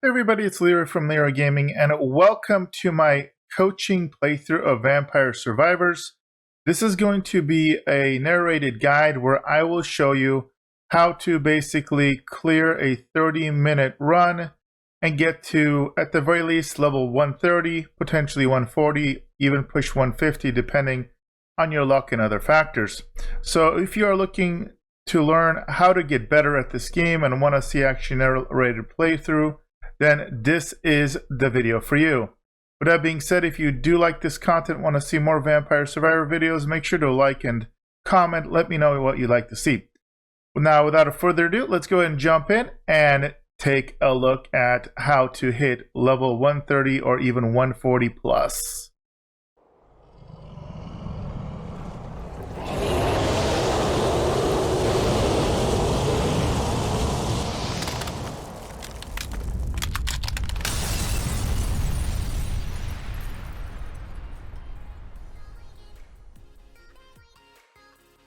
Hey everybody, it's Leeroy from Leeroy Gaming, and welcome to my coaching playthrough of Vampire Survivors. This is going to be a narrated guide where I will show you how to basically clear a 30-minute run and get to, at the very least, level 130, potentially 140, even push 150 depending on your luck and other factors. So if you are looking to learn how to get better at this game and want to see actually narrated playthrough, then this is the video for you. With that being said, if you do like this content, want to see more Vampire Survivor videos, make sure to like and comment. Let me know what you'd like to see. Now, without further ado, let's go ahead and jump in and take a look at how to hit level 130 or even 140 plus.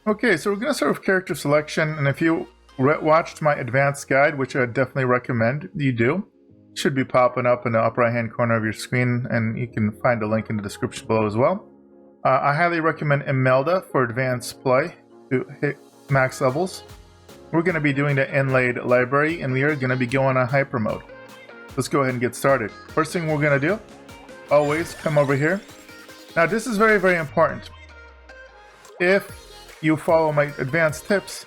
Okay, so we're going to start with character selection, and if you watched my advanced guide, which I definitely recommend you do, it should be popping up in the upper right hand corner of your screen, and you can find a link in the description below as well. I highly recommend Imelda for advanced play to hit max levels. We're going to be doing the inlaid library, and we are going to be going on hyper mode. Let's go ahead and get started. First thing we're going to do, always come over here. Now this is very, very important. If you follow my advanced tips,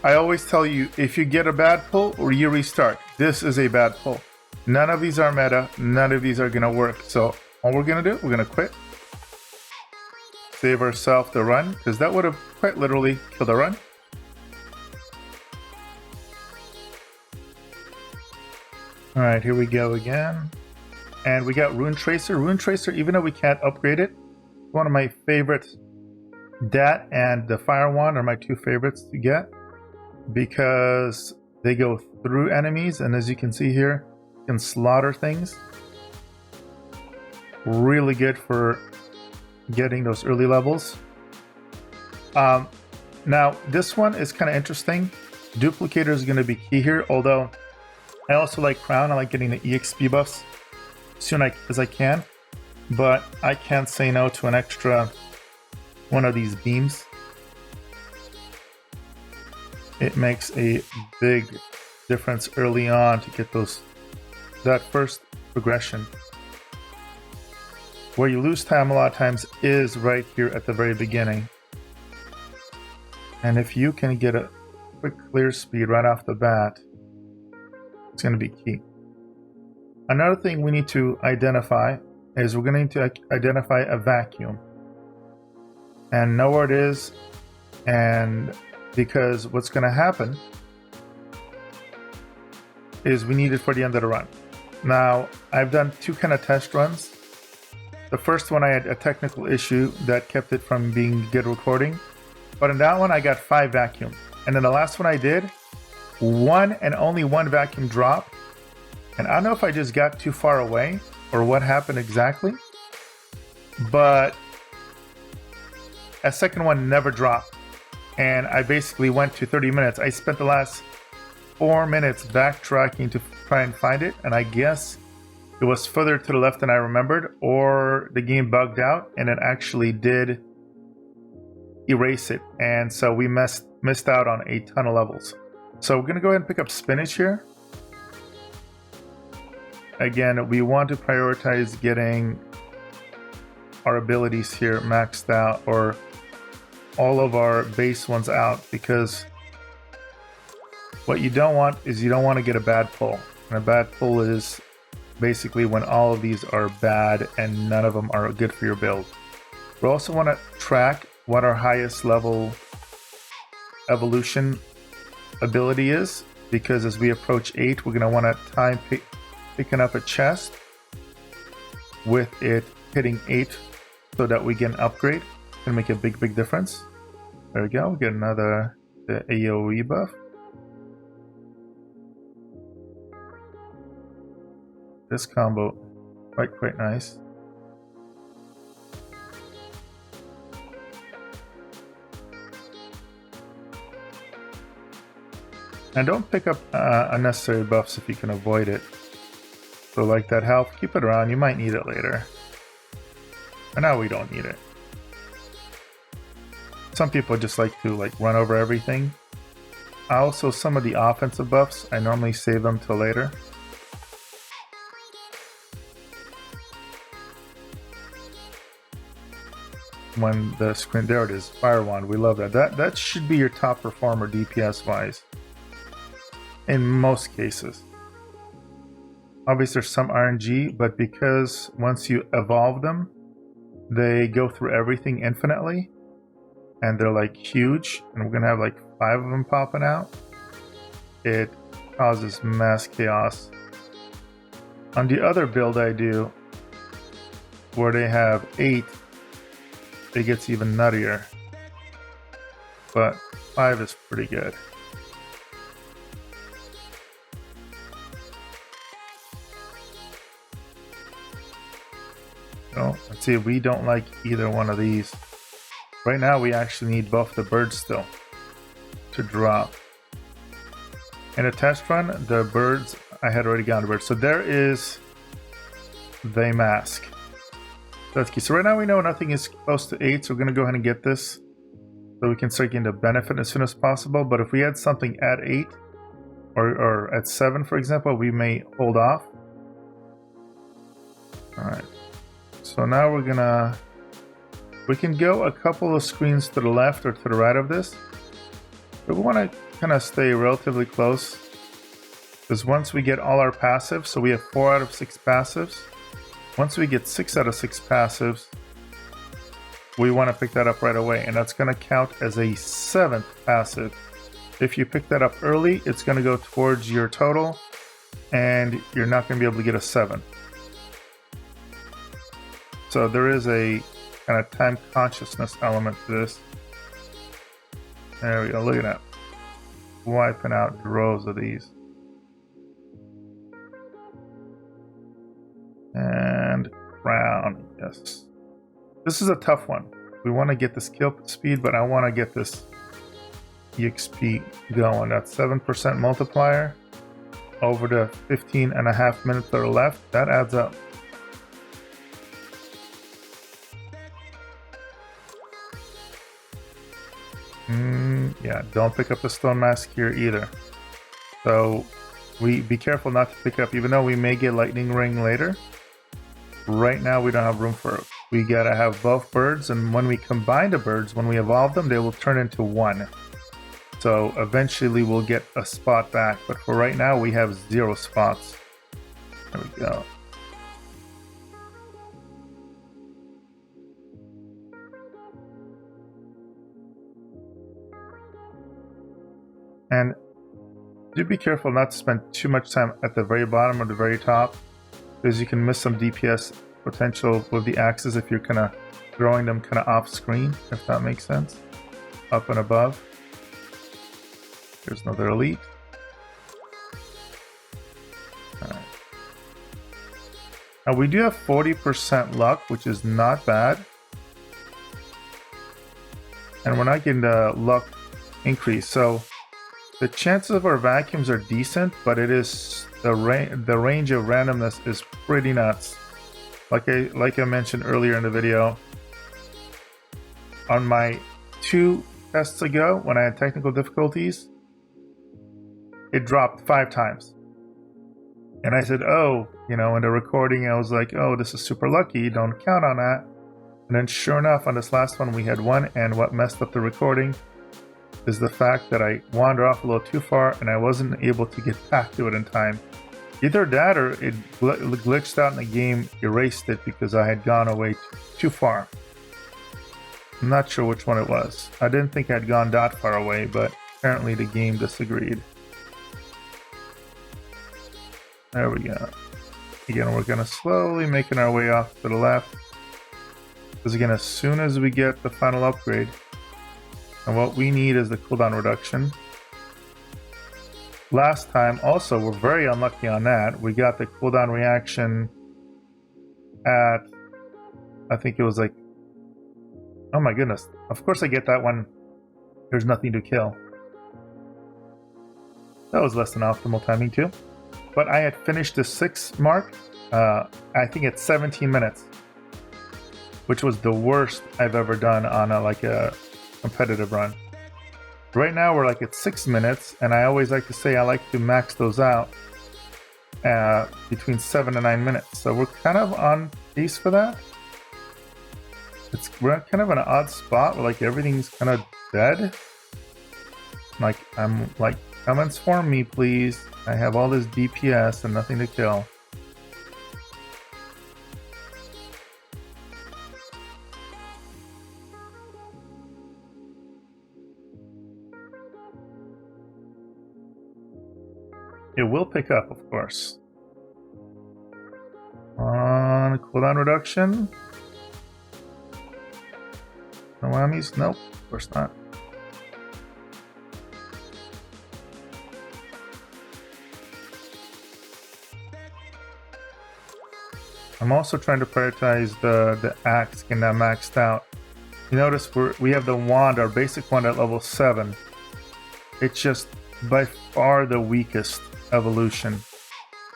I always tell you, if you get a bad pull or you restart, this is a bad pull. None of these are meta, none of these are gonna work. So all we're gonna do, we're gonna quit, save ourselves the run, because that would have quite literally killed the run. All right, here we go again. And we got Rune Tracer. Rune Tracer, even though we can't upgrade it, one of my favorites. That and the Fire Wand are my two favorites to get because they go through enemies, and as you can see here, you can slaughter things. Really good for getting those early levels. Now this one is kind of interesting. Duplicator is going to be key here, although I also like Crown. I like getting the EXP buffs as soon as I can, but I can't say no to an extra one of these beams. It makes a big difference early on to get that first progression. Where you lose time a lot of times is right here at the very beginning. And if you can get a quick clear speed right off the bat, it's going to be key. Another thing we need to identify is we're going to need to identify a vacuum and know where it is, and because what's going to happen is we need it for the end of the run. Now, I've done two kind of test runs. The first one I had a technical issue that kept it from being good recording, but in that one I got 5 vacuum, and then the last one I did, one and only one vacuum drop, and I don't know if I just got too far away or what happened exactly, but a second one never dropped, and I basically went to 30 minutes. I spent the last 4 minutes backtracking to try and find it, and I guess it was further to the left than I remembered, or the game bugged out and it actually did erase it, and so we missed out on a ton of levels. So we're gonna go ahead and pick up Spinach here. Again, we want to prioritize getting our abilities here maxed out, or all of our base ones out, because what you don't want is you don't want to get a bad pull, and a bad pull is basically when all of these are bad and none of them are good for your build. We also want to track what our highest level evolution ability is, because as we approach 8, we're going to want to time picking up a chest with it hitting 8 so that we get an upgrade. Gonna make a big difference. There we go. We get another the AoE buff. This combo quite nice. And don't pick up unnecessary buffs if you can avoid it. So like that health, keep it around. You might need it later. For now, we don't need it. Some people just like to run over everything. Also, some of the offensive buffs, I normally save them till later. When the screen, there it is, Fire Wand, we love that. That should be your top performer DPS wise. In most cases. Obviously there's some RNG, but because once you evolve them, they go through everything infinitely. And they're like huge, and we're gonna have like 5 of them popping out. It causes mass chaos. On the other build I do, where they have 8, it gets even nuttier. But 5 is pretty good. So let's see, we don't like either one of these. Right now we actually need both the birds still to drop. In a test run, the birds, I had already gotten the birds. So there is the mask. That's key. So right now we know nothing is close to 8, so we're going to go ahead and get this so we can start getting the benefit as soon as possible. But if we had something at 8 or at 7, for example, we may hold off. Alright. So now we're going to... We can go a couple of screens to the left or to the right of this. But we want to kind of stay relatively close. Because once we get all our passives, so we have 4 out of 6 passives. Once we get 6 out of 6 passives, we want to pick that up right away. And that's going to count as a 7th passive. If you pick that up early, it's going to go towards your total. And you're not going to be able to get a 7. So there is a kind of time consciousness element to this. There we go, look at that. Wiping out droves of these. And crown, yes. This is a tough one. We want to get this kill speed, but I want to get this EXP going. That's 7% multiplier over the 15.5 minutes that are left. That adds up. Yeah, don't pick up the stone mask here either. So we be careful not to pick up, even though we may get lightning ring later. Right now we don't have room for it. We gotta have both birds, and when we combine the birds, when we evolve them, they will turn into 1. So eventually we'll get a spot back, but for right now we have 0 spots. There we go. And do be careful not to spend too much time at the very bottom or the very top, because you can miss some DPS potential with the axes if you're kind of throwing them kind of off screen, if that makes sense. Up and above. Here's another elite. Alright. Now we do have 40% luck, which is not bad. And we're not getting the luck increase, so the chances of our vacuums are decent, but it is the range of randomness is pretty nuts. Like I mentioned earlier in the video, on my 2 tests ago when I had technical difficulties, it dropped 5 times. And I said, oh, you know, in the recording I was like, oh, this is super lucky, don't count on that. And then sure enough, on this last one we had 1, and what messed up the recording is the fact that I wandered off a little too far and I wasn't able to get back to it in time. Either that or it glitched out in the game, erased it because I had gone away too far. I'm not sure which one it was. I didn't think I'd gone that far away, but apparently the game disagreed. There we go. Again, we're gonna slowly making our way off to the left. Because again, as soon as we get the final upgrade, and what we need is the cooldown reduction. Last time, also, we're very unlucky on that. We got the cooldown reaction at, I think it was like, oh my goodness. Of course I get that when there's nothing to kill. That was less than optimal timing too. but I had finished the 6 mark. I think it's 17 minutes, which was the worst I've ever done on a competitive run. Right now we're like at 6 minutes, and I always like to say I like to max those out between 7 and 9 minutes. So we're kind of on pace for that. We're kind of in an odd spot where like everything's kind of dead. Like I'm like, comments for me, please. I have all this DPS and nothing to kill. It will pick up, of course. On cooldown reduction. No whammies? Nope, of course not. I'm also trying to prioritize the axe getting that maxed out. You notice we have the wand, our basic wand at level 7. It's just by far the weakest evolution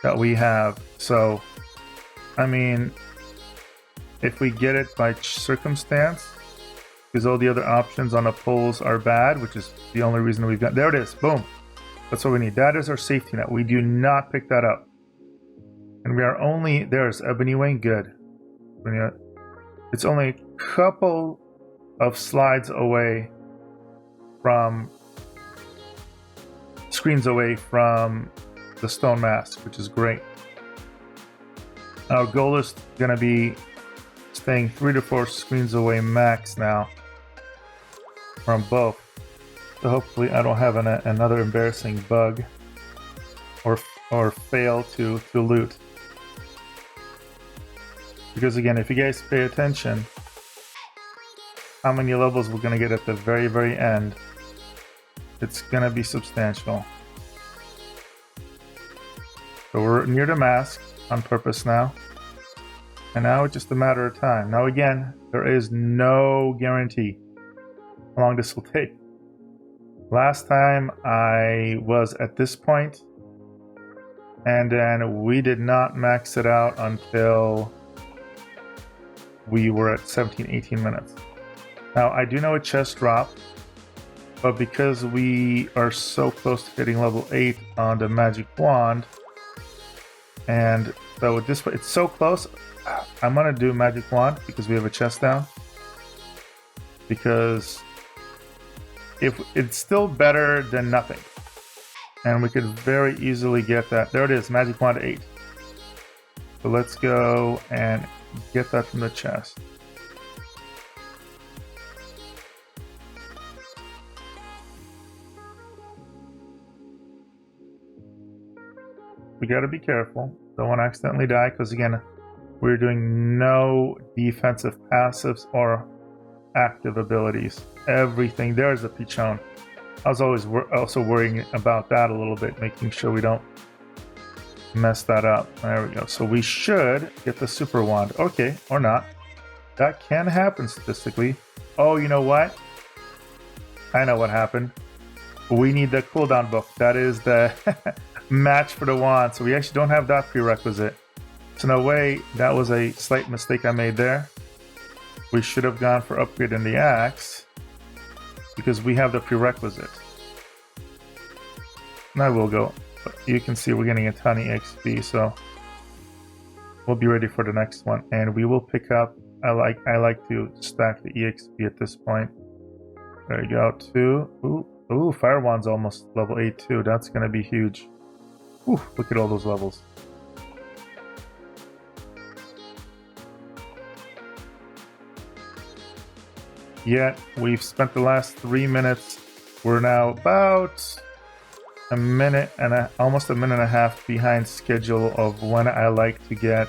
that we have. So, I mean, if we get it by circumstance, because all the other options on the pulls are bad, which is the only reason we've got. There it is. Boom. That's what we need. That is our safety net. We do not pick that up. And we are only, there's Ebony Wing, good. It's only a couple of slides away from, screens away from the Stone Mask, which is great. Our goal is going to be staying 3 to 4 screens away max now from both. So hopefully I don't have another embarrassing bug or fail to loot. Because again, if you guys pay attention, how many levels we're going to get at the very, very end, it's going to be substantial. So we're near the mask on purpose now. And now it's just a matter of time. Now again, there is no guarantee how long this will take. Last time I was at this point, and then we did not max it out until we were at 17, 18 minutes. Now, I do know a chest drop, but because we are so close to hitting level 8 on the magic wand, and so at this point, it's so close, I'm gonna do magic wand because we have a chest down. Because if it's still better than nothing, and we could very easily get that. There it is, magic wand 8. So let's go and get that from the chest. We gotta be careful. Don't want to accidentally die, because again, we're doing no defensive passives or active abilities. Everything. There's a Peachone. I was always also worrying about that a little bit, making sure we don't mess that up. There we go. So we should get the super wand. Okay, or not. That can happen statistically. Oh, you know what? I know what happened. We need the cooldown book. That is the match for the wand. So we actually don't have that prerequisite. So in a way, that was a slight mistake I made there. We should have gone for upgrade in the axe because we have the prerequisite. And I will go. You can see we're getting a ton of XP, so we'll be ready for the next one. And we will pick up. I like to stack the EXP at this point. There you go. 2. Ooh, Fire Wand's almost level 8 too. That's gonna be huge. Ooh, look at all those levels. Yet we've spent the last 3 minutes. We're now about a minute and almost a minute and a half behind schedule of when I like to get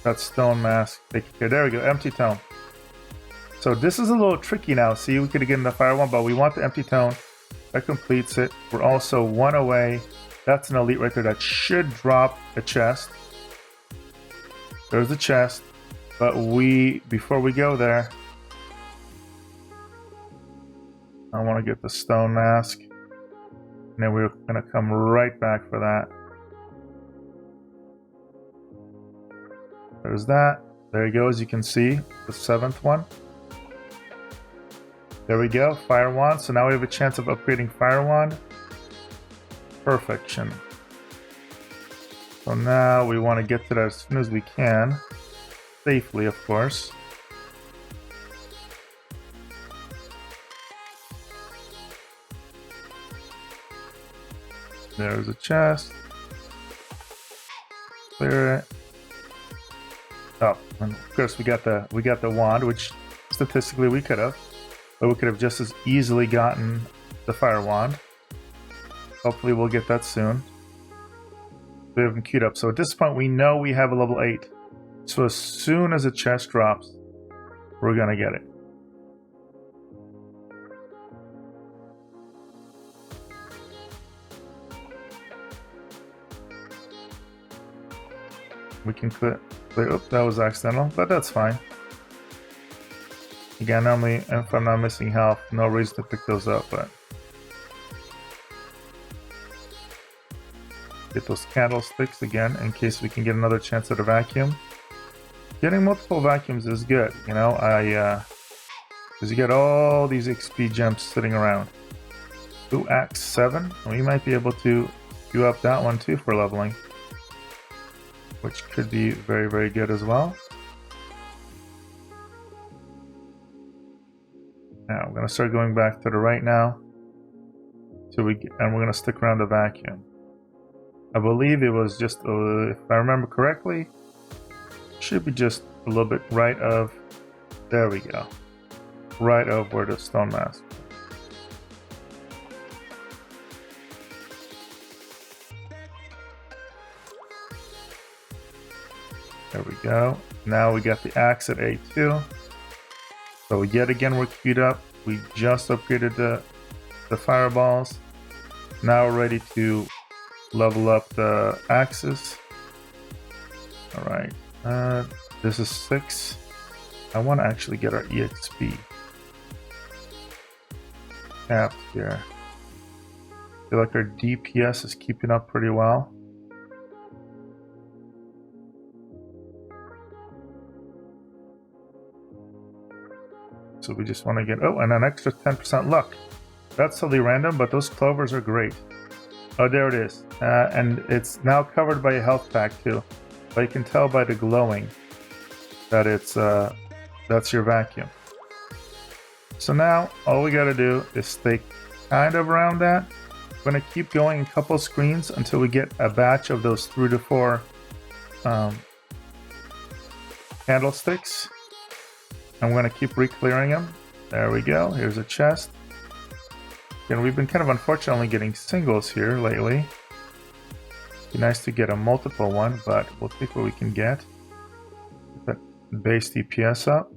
that stone mask taken care. There we go, empty tome. So this is a little tricky now. See, we could have gotten the fire one, but we want the empty tome. That completes it. We're also 1 away. That's an elite right there. That should drop a chest. There's the chest. But before we go there, I want to get the stone mask. And then we're going to come right back for that. There's that. There you go, as you can see, the 7th one. There we go, Fire Wand. So now we have a chance of upgrading Fire Wand. Perfection. So now we want to get to that as soon as we can. Safely, of course. There's a chest. Clear it. Oh, and of course we got the wand, which statistically we could have, but we could have just as easily gotten the fire wand. Hopefully we'll get that soon. We have them queued up. So at this point we know we have a level 8. So as soon as a chest drops, we're gonna get it. We can clear. Oops, that was accidental, but that's fine. Again, normally, if I'm not missing health, no reason to pick those up, but get those candlesticks again in case we can get another chance at a vacuum. Getting multiple vacuums is good, you know. Because you get all these XP gems sitting around. Ooh, Axe 7. We might be able to queue up that one too for leveling, which could be very, very good as well. Now we're going to start going back to the right now, and we're going to stick around the vacuum. I believe it was just, if I remember correctly, should be just a little bit right of, there we go, right of where the stone mask. There we go. Now we got the axe at A2. So yet again we're queued up. We just upgraded the fireballs. Now we're ready to level up the axes. Alright. This is 6. I want to actually get our EXP capped here. I feel like our DPS is keeping up pretty well. So we just want to get, oh, and an extra 10% luck. That's totally random, but those clovers are great. Oh, there it is. And it's now covered by a health pack too. But you can tell by the glowing that it's that's your vacuum. So now all we gotta do is stay kind of around that. We're gonna keep going a couple screens until we get a batch of those 3 to 4 candlesticks. And we're going to keep re-clearing them. There we go. Here's a chest. And we've been kind of unfortunately getting singles here lately. Be nice to get a multiple one, but we'll take what we can get. Get that base DPS up.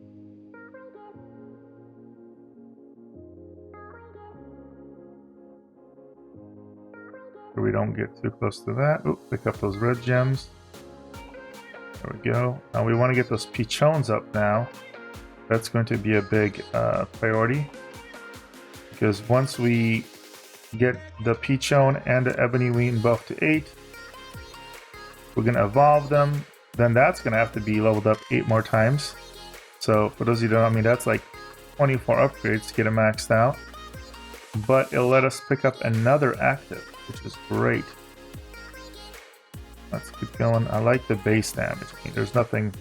So we don't get too close to that. Ooh, pick up those red gems. There we go. Now we want to get those Peachones up now. That's going to be a big priority, because once we get the Peachone and the Ebony Wheat buff to 8, we're going to evolve them. Then that's going to have to be leveled up 8 more times. So for those of you who don't know, I mean, that's like 24 upgrades to get it maxed out. But it'll let us pick up another active, which is great. Let's keep going. I like the base damage. I mean, there's nothing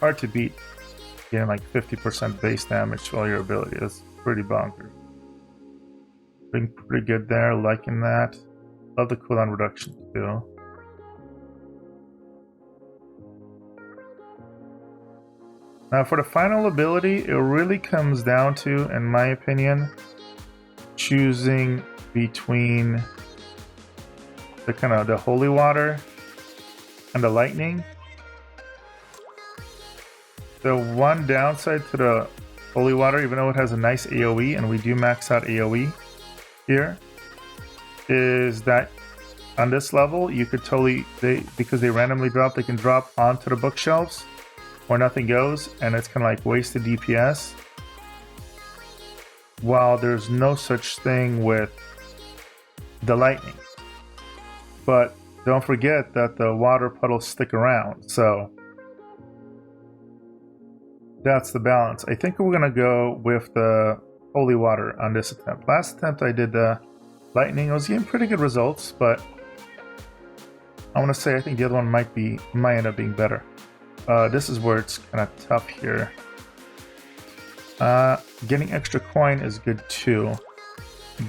hard to beat. Getting like 50% base damage to all your ability. That's pretty bonkers. Being pretty good there, liking that. Love the cooldown reduction too. Now for the final ability, it really comes down to, in my opinion, choosing between the kind of the holy water and the lightning. The one downside to the holy water, even though it has a nice AoE, and we do max out AoE here, is that on this level you could totally, because they randomly drop, they can drop onto the bookshelves where nothing goes, and it's kind of like wasted DPS. While there's no such thing with the lightning. But don't forget that the water puddles stick around, so that's the balance. I think we're gonna go with the holy water on this attempt. Last attempt I did the lightning. I was getting pretty good results, but I want to say I think the other one might end up being better. This is where it's kind of tough here. Getting extra coin is good too,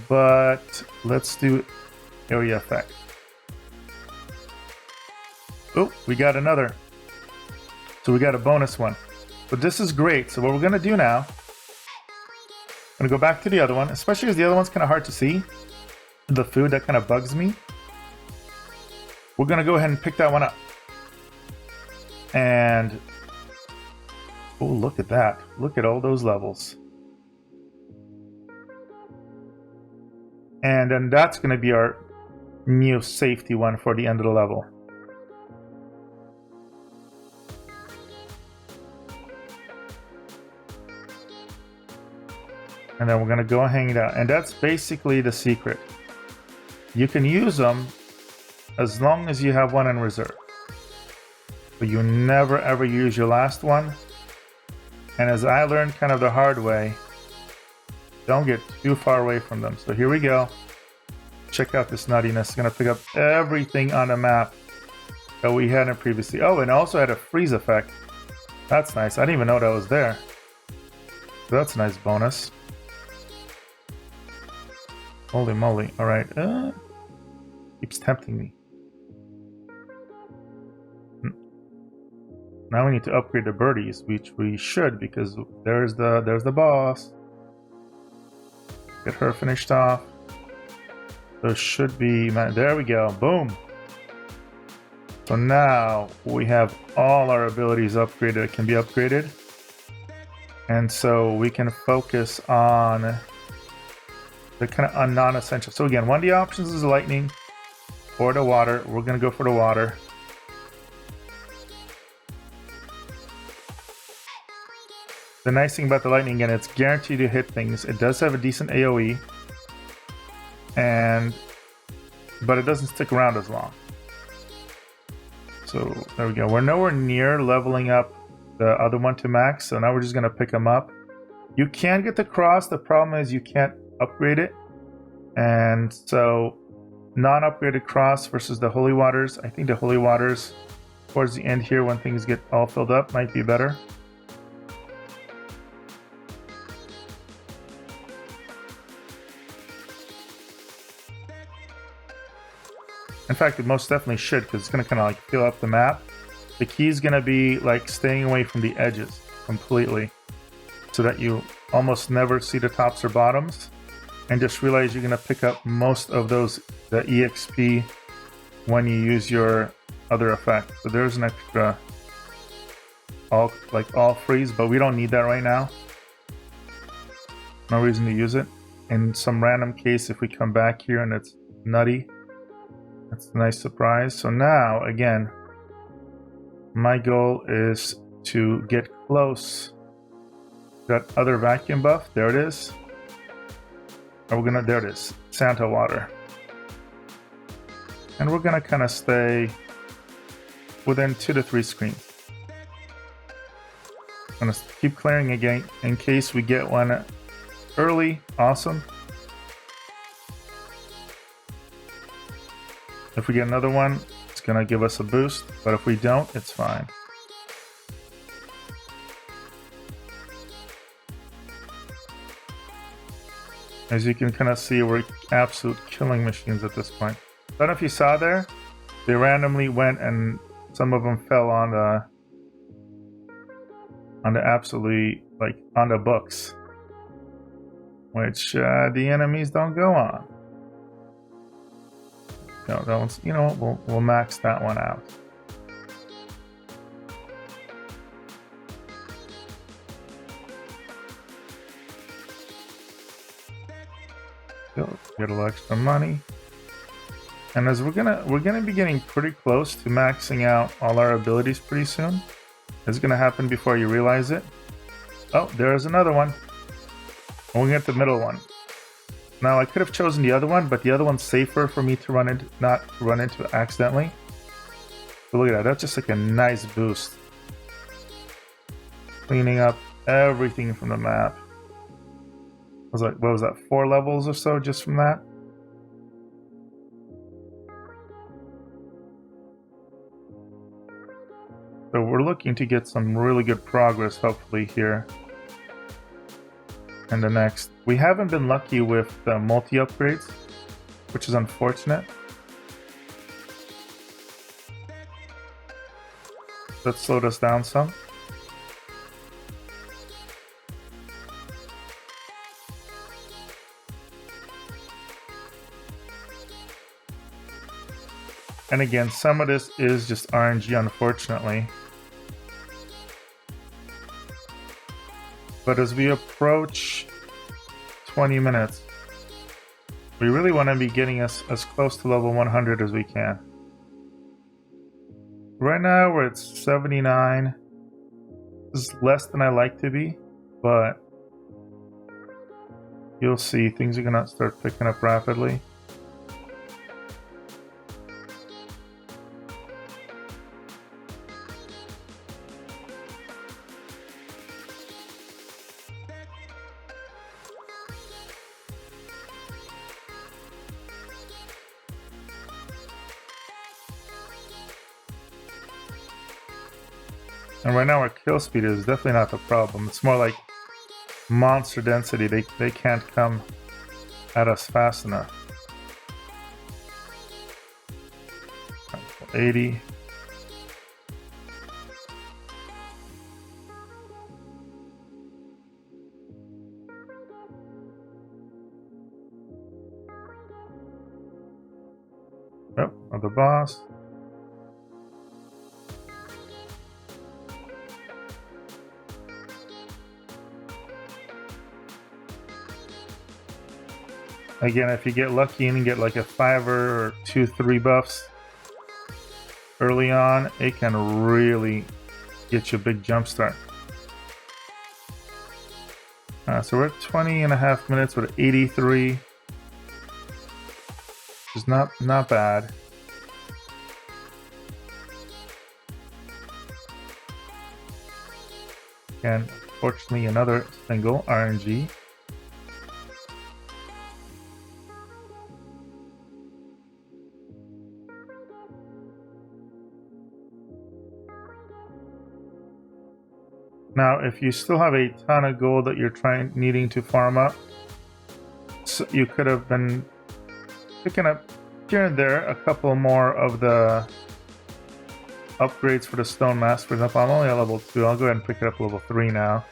but let's do area effect. Oh, we got another. So we got a bonus one. But this is great. So what we're gonna do now, I'm gonna go back to the other one, especially because the other one's kind of hard to see. The food, that kind of bugs me. We're gonna go ahead and pick that one up. And oh, look at that. Look at all those levels. And then that's gonna be our new safety one for the end of the level. And then we're gonna go hang it out. And that's basically the secret. You can use them as long as you have one in reserve. But you never ever use your last one. And as I learned kind of the hard way, don't get too far away from them. So here we go. Check out this nuttiness. It's gonna pick up everything on the map that we hadn't previously. Oh, and it also had a freeze effect. That's nice. I didn't even know that was there. So that's a nice bonus. Holy moly. Alright. Keeps tempting me. Now we need to upgrade the birdies, which we should, because there's the boss. Get her finished off. So should be, there we go. Boom. So now we have all our abilities upgraded that can be upgraded. And so we can focus on the kind of non-essential. So again, one of the options is lightning or the water. We're gonna go for the water. The nice thing about the lightning, again, it's guaranteed to hit things. It does have a decent AoE, but it doesn't stick around as long. So there we go. We're nowhere near leveling up the other one to max, so now we're just gonna pick them up. You can get the cross. The problem is you can't upgrade it, and so non-upgraded cross versus the holy waters. I think the holy waters towards the end here, when things get all filled up, might be better. In fact, it most definitely should, because it's going to kind of like fill up the map. The key is going to be like staying away from the edges completely, so that you almost never see the tops or bottoms, and just realize you're going to pick up most of those, the EXP, when you use your other effect. So there's an extra all freeze, but we don't need that right now. No reason to use it. In some random case, if we come back here and it's nutty, that's a nice surprise. So now, again, my goal is to get close to that other vacuum buff. There it is. And we're gonna, there it is, Santa water. And we're gonna kind of stay within 2 to 3 screens. I'm gonna keep clearing again in case we get one early. Awesome. If we get another one, it's gonna give us a boost, but if we don't, it's fine. As you can kind of see, we're absolute killing machines at this point. I don't know if you saw there, they randomly went and some of them fell on the absolutely, like, on the books, which the enemies don't go on. No, that one's, you know, we'll max that one out. Get a little extra money. And as we're gonna be getting pretty close to maxing out all our abilities pretty soon. It's gonna happen before you realize it. Oh, there's another one. We'll get the middle one. Now I could have chosen the other one, but the other one's safer for me to run into, not to run into accidentally. But look at that, that's just like a nice boost. Cleaning up everything from the map. Was like, what was that, 4 levels or so just from that? So we're looking to get some really good progress, hopefully, here. And the next. We haven't been lucky with the multi-upgrades, which is unfortunate. That slowed us down some. And again, some of this is just RNG, unfortunately. But as we approach 20 minutes, we really want to be getting us as close to level 100 as we can. Right now we're at 79. This is less than I like to be, but you'll see things are gonna start picking up rapidly. And right now our kill speed is definitely not the problem. It's more like monster density. They can't come at us fast enough. 80. Oh, another boss. Again, if you get lucky and get like a 5 or 2, 3 buffs early on, it can really get you a big jump start. So we're at 20 and a half minutes with 83. Which is not bad. And unfortunately another single RNG. Now, if you still have a ton of gold that you're needing to farm up, so you could have been picking up here and there a couple more of the upgrades for the stone mask. For example, I'm only at level 2. I'll go ahead and pick it up level 3 now,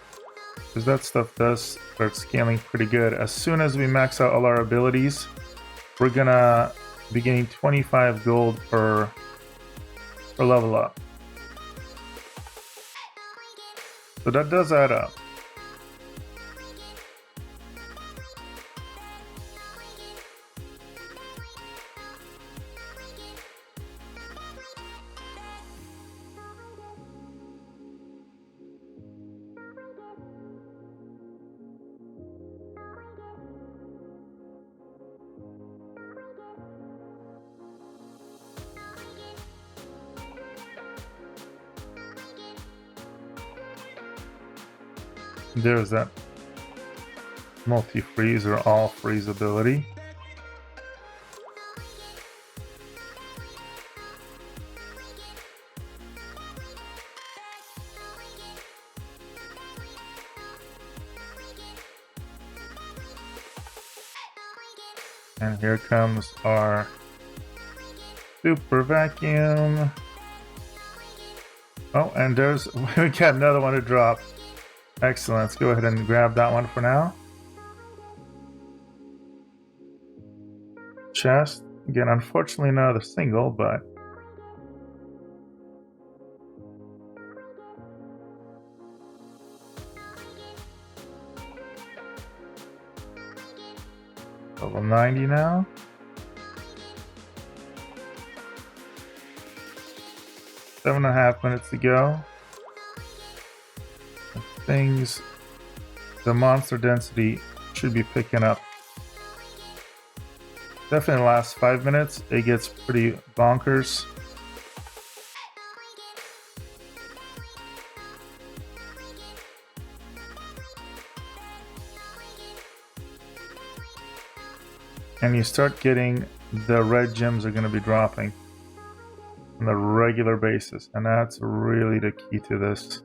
because that stuff does start scaling pretty good. As soon as we max out all our abilities, we're gonna be getting 25 gold per level up. So that does add up. There's that multi-freeze or all freeze ability. And here comes our super vacuum. Oh, and there's we got another one to drop. Excellent. Let's go ahead and grab that one for now. Chest. Again, unfortunately another single, but level 90 now. Seven and a half minutes to go. The monster density should be picking up Definitely the last 5 minutes, it gets pretty bonkers. And you start getting the red gems are going to be dropping on a regular basis, and that's really the key to this.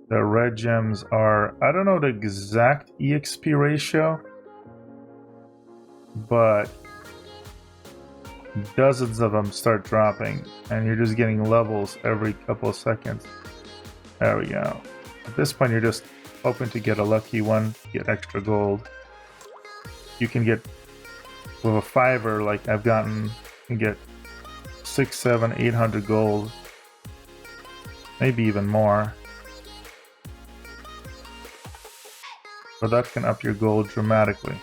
The red gems are, I don't know the exact EXP ratio, but dozens of them start dropping, and you're just getting levels every couple of seconds. There we go. At this point, you're just hoping to get a lucky one, get extra gold. You can get, with a fiver like I've gotten, you can get 6, 7, 800 gold, maybe even more. But that can up your gold dramatically.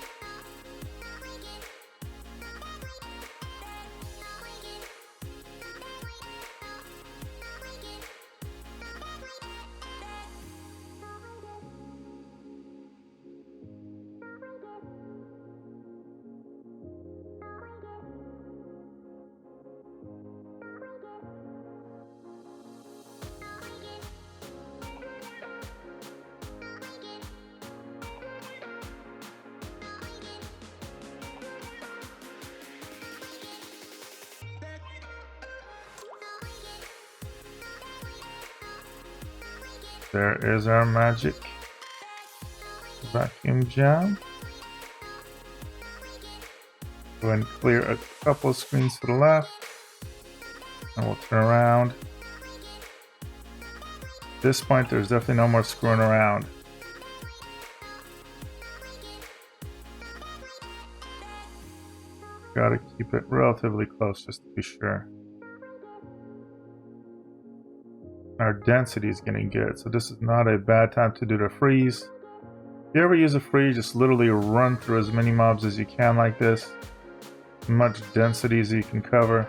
There is our magic vacuum gem. Go ahead and clear a couple screens to the left, and we'll turn around. At this point, there's definitely no more screwing around. Gotta keep it relatively close just to be sure. Our density is getting good, so this is not a bad time to do the freeze. If you ever use a freeze, just literally run through as many mobs as you can like this. As much density as you can cover.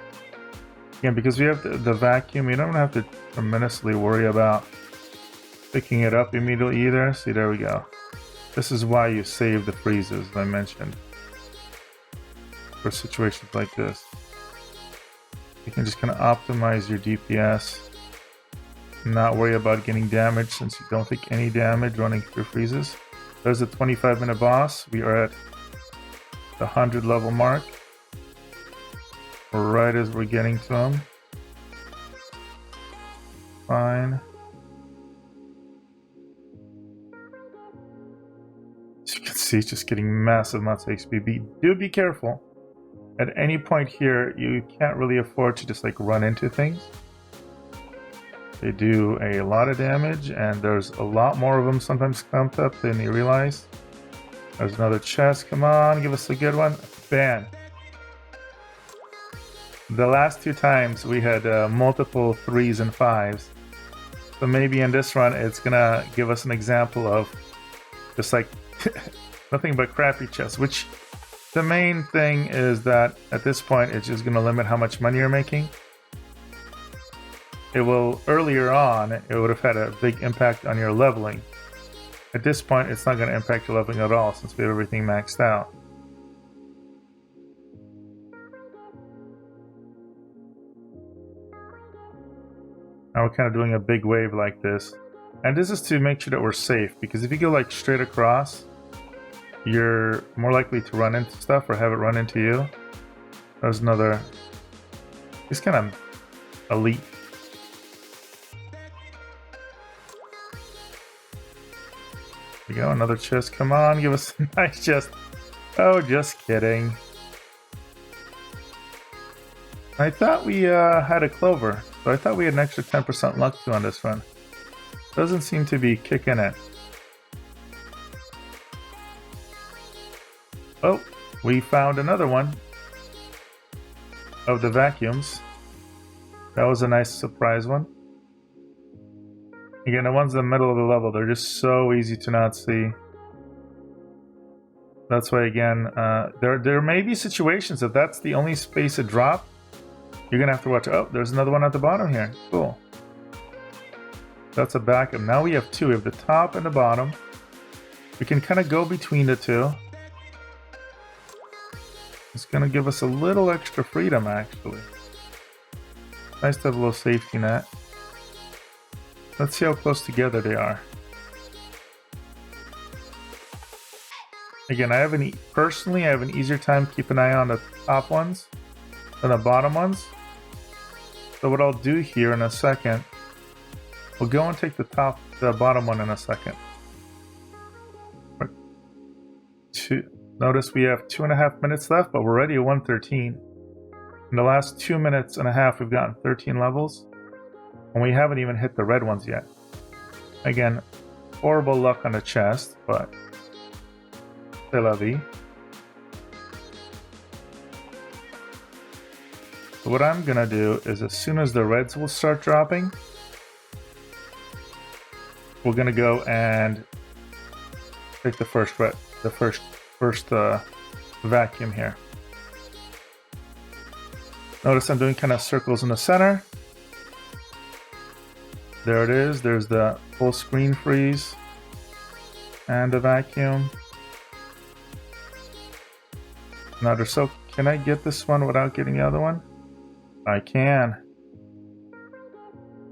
Again, because we have the vacuum, you don't have to tremendously worry about picking it up immediately either. See, there we go. This is why you save the freezes, as I mentioned. For situations like this. You can just kind of optimize your DPS. Not worry about getting damaged since you don't take any damage running through freezes. There's the 25-minute boss. We are at the 100 level mark. Right as we're getting to him. Fine. As you can see, it's just getting massive amounts of XP. Do be careful. At any point here, you can't really afford to just like run into things. They do a lot of damage, and there's a lot more of them sometimes clumped up than you realize. There's another chest. Come on, give us a good one. Bam. The last 2 times we had multiple 3s and 5s. So maybe in this run it's gonna give us an example of just like nothing but crappy chests, which the main thing is that at this point it's just gonna limit how much money you're making. It will, earlier on, it would have had a big impact on your leveling. At this point, it's not going to impact your leveling at all since we have everything maxed out. Now we're kind of doing a big wave like this. And this is to make sure that we're safe, because if you go like straight across, you're more likely to run into stuff or have it run into you. There's another... It's kind of elite. There we go, another chest. Come on, give us a nice chest. Oh, just kidding. I thought we had a clover, so I thought we had an extra 10% luck too on this run. Doesn't seem to be kicking it. Oh, we found another one of the vacuums. That was a nice surprise one. Again, the ones in the middle of the level, they're just so easy to not see. That's why, again, there may be situations if that's the only space to drop, you're gonna have to watch. Oh, there's another one at the bottom here. Cool. That's a backup. Now we have 2. We have the top and the bottom. We can kind of go between the 2. gonna give us a little extra freedom, actually. Nice to have a little safety net. Let's see how close together they are. Again, personally, I have an easier time keeping an eye on the top ones than the bottom ones. So what I'll do here in a second, we'll go and take the bottom one in a second. Notice we have 2.5 minutes left, but we're already at 113. In the last 2 minutes and a half, we've gotten 13 levels, and we haven't even hit the red ones yet. Again, horrible luck on the chest, but c'est la vie. So what I'm gonna do is, as soon as the reds will start dropping, we're gonna go and take the first vacuum here. Notice I'm doing kind of circles in the center. There it is. There's the full screen freeze and the vacuum. Another soak. Can I get this one without getting the other one? I can.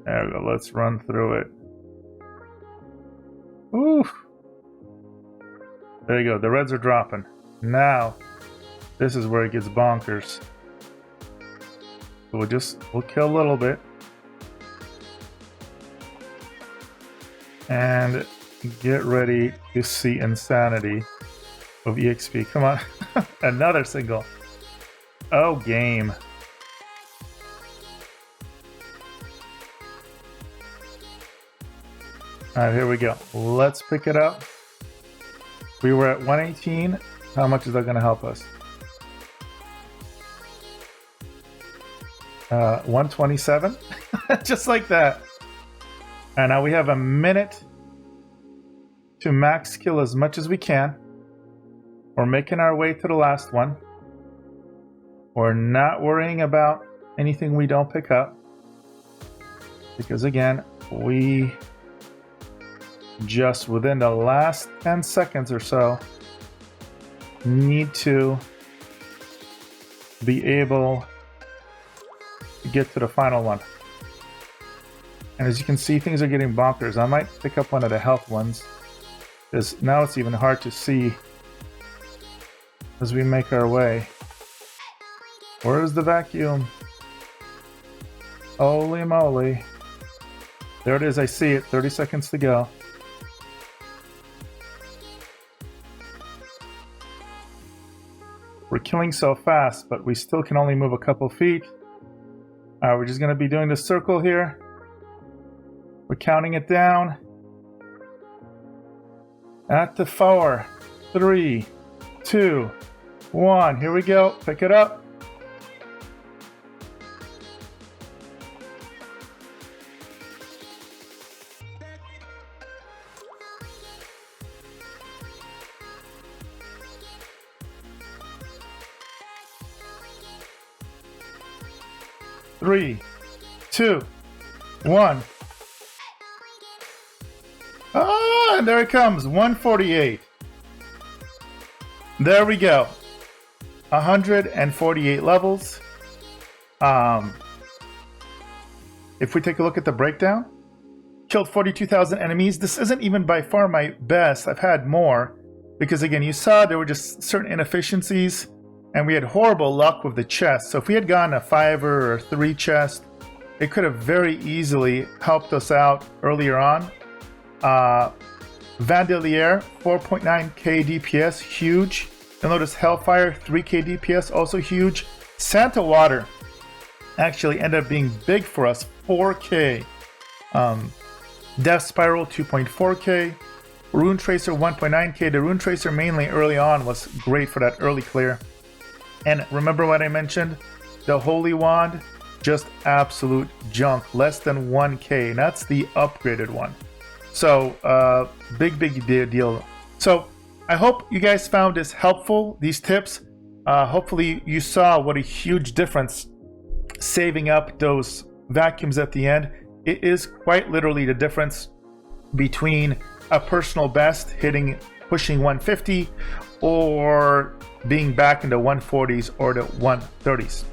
There we go. Let's run through it. Ooh. There you go. The reds are dropping. Now, this is where it gets bonkers. We'll kill a little bit. And get ready to see insanity of EXP. Come on. Another single. Oh, game. Alright, here we go. Let's pick it up. We were at 118. How much is that going to help us? 127. Just like that. And now we have a minute to max kill as much as we can. We're making our way to the last one. We're not worrying about anything we don't pick up. Because again, we just within the last 10 seconds or so need to be able to get to the final one. And as you can see, things are getting bonkers. I might pick up one of the health ones, because now it's even hard to see as we make our way. Where is the vacuum? Holy moly. There it is, I see it. 30 seconds to go. We're killing so fast, but we still can only move a couple feet. We're just going to be doing the circle here. We're counting it down. At the 4, 3, 2, 1. Here we go. Pick it up. Three, 2, 1. Ah, and there it comes. 148. There we go. 148 levels. If we take a look at the breakdown, killed 42,000 enemies. This isn't even by far my best. I've had more. Because again, you saw there were just certain inefficiencies. And we had horrible luck with the chest. So if we had gotten a 5 or 3 chest, it could have very easily helped us out earlier on. Vandelier, 4.9k DPS, huge. You'll notice Hellfire, 3k DPS, also huge. Santa Water actually ended up being big for us, 4k. Death Spiral, 2.4k. Rune Tracer, 1.9k. The Rune Tracer mainly early on was great for that early clear. And remember what I mentioned? The Holy Wand, just absolute junk, less than 1k. And that's the upgraded one. So, big deal. So, I hope you guys found this helpful, these tips. Hopefully you saw what a huge difference saving up those vacuums at the end. It is quite literally the difference between a personal best hitting pushing 150 or being back in the 140s or the 130s.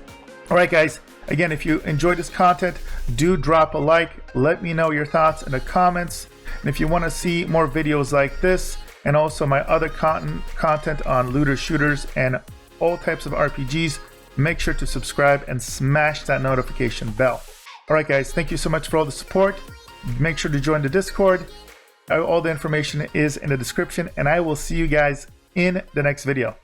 All right, guys. Again, if you enjoyed this content, do drop a like. Let me know your thoughts in the comments. And if you want to see more videos like this and also my other content on looter shooters and all types of RPGs, make sure to subscribe and smash that notification bell. All right, guys, thank you so much for all the support. Make sure to join the Discord. All the information is in the description, and I will see you guys in the next video.